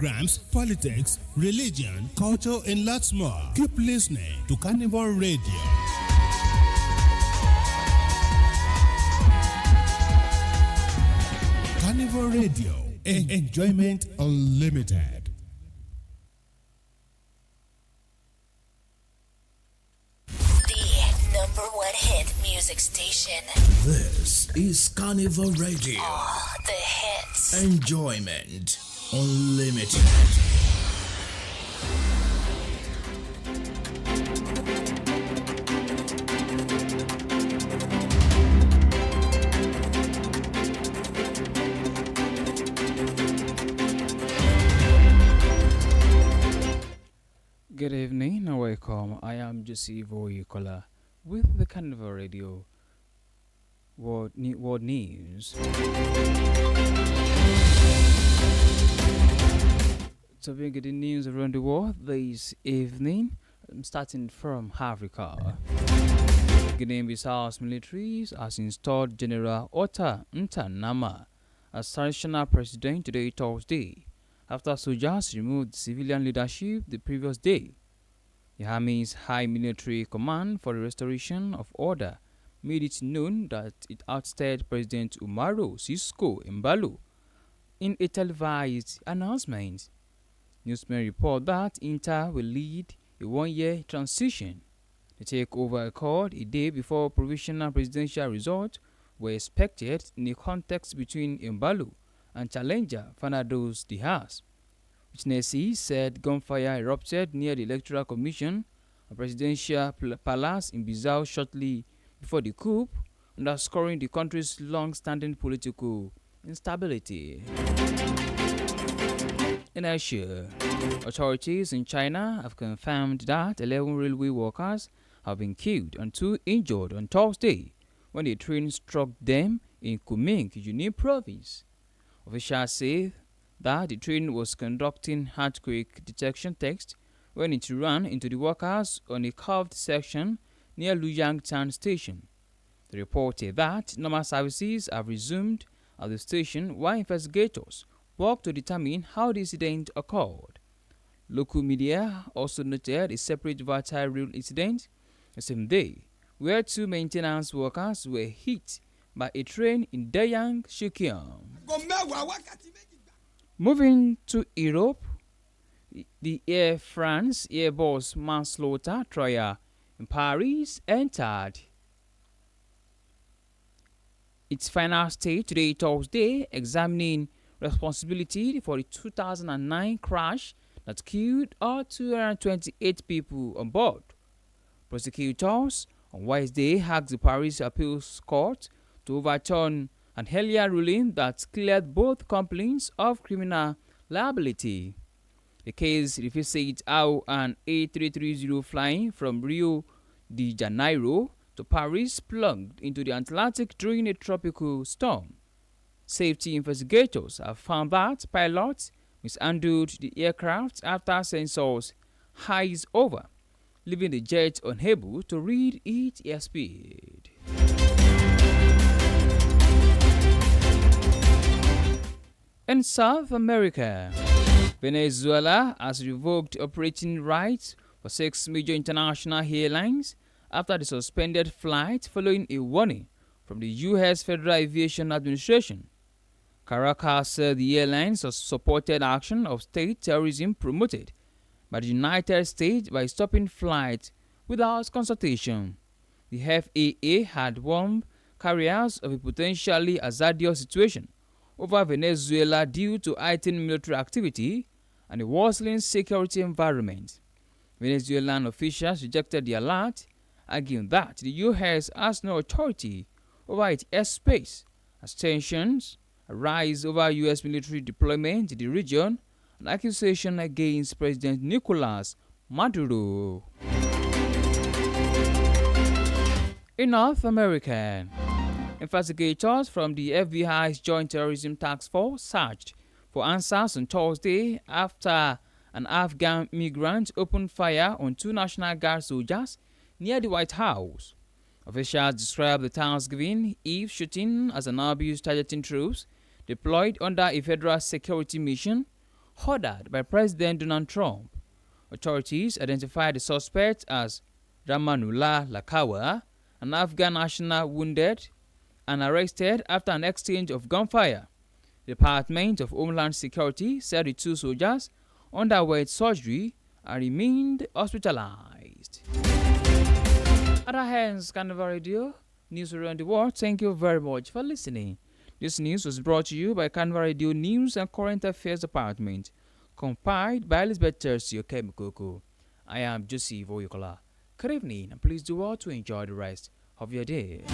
Grams, politics, religion, culture, and lots more. Keep listening to Carnival Radio. Carnival Radio. Enjoyment unlimited. The number one hit music station. This is Carnival Radio. All the hits. Enjoyment unlimited. Good evening and welcome. I am Joseph Oyukola with the Carnival Radio World News. So we get the news around the world this evening. I'm starting from Africa. Guinea-Bissau's militaries has installed General Otta Ntanama as traditional president today, Thursday, after soldiers removed civilian leadership the previous day. The Army's High Military Command for the Restoration of Order made it known that it ousted President Umaru Sissoco Embalo in a televised announcement. Newsmen report that Inter will lead a one-year transition. The takeover occurred a day before provisional presidential results were expected in a contest between Embalo and challenger Fernandes Diaz. Witnesses said gunfire erupted near the Electoral Commission, a presidential palace in Bissau shortly before the coup, underscoring the country's long-standing political instability. In Asia, authorities in China have confirmed that 11 railway workers have been killed and 2 injured on Thursday when a train struck them in Kunming, Yunnan province. Officials say that the train was conducting earthquake detection tests when it ran into the workers on a curved section near Luyang Town Station. They reported that normal services have resumed at the station while investigators work to determine how the incident occurred. Local media also noted a separate volatile rail incident the same day, where 2 maintenance workers were hit by a train in Dayang, Shikiam. Moving to Europe, the Air France Airbus manslaughter trial in Paris entered its final stage today, Thursday, examining responsibility for the 2009 crash that killed all 228 people on board. Prosecutors on Wednesday asked the Paris Appeals Court to overturn an earlier ruling that cleared both complaints of criminal liability. The case revisits how an A330 flying from Rio de Janeiro to Paris plunged into the Atlantic during a tropical storm. Safety investigators have found that pilots mishandled the aircraft after sensors iced over, leaving the jet unable to read its airspeed. In South America, Venezuela has revoked operating rights for 6 major international airlines after the suspended flight following a warning from the U.S. Federal Aviation Administration. Caracas said the airlines supported action of state terrorism promoted by the United States by stopping flights without consultation. The FAA had warned carriers of a potentially hazardous situation over Venezuela due to heightened military activity and a worsening security environment. Venezuelan officials rejected the alert, arguing that the U.S. has no authority over its airspace as tensions arise over U.S. military deployment in the region and accusation against President Nicolas Maduro. In North America, investigators from the FBI's Joint Terrorism Task Force searched for answers on Thursday after an Afghan migrant opened fire on 2 National Guard soldiers near the White House. Officials described the Thanksgiving-Eve shooting as an abuse targeting troops deployed under a federal security mission, ordered by President Donald Trump. Authorities identified the suspect as Ramanullah Lakawa, an Afghan national, wounded and arrested after an exchange of gunfire. The Department of Homeland Security said the two soldiers underwent surgery and remained hospitalized. At our hands, Carnival Radio, news around the world. Thank you very much for listening. This news was brought to you by Carnival Radio News and Current Affairs Department, compiled by Elizabeth Tercio Kemikoko. I am Joseph Oyokola. Good evening, and please do well to enjoy the rest of your day.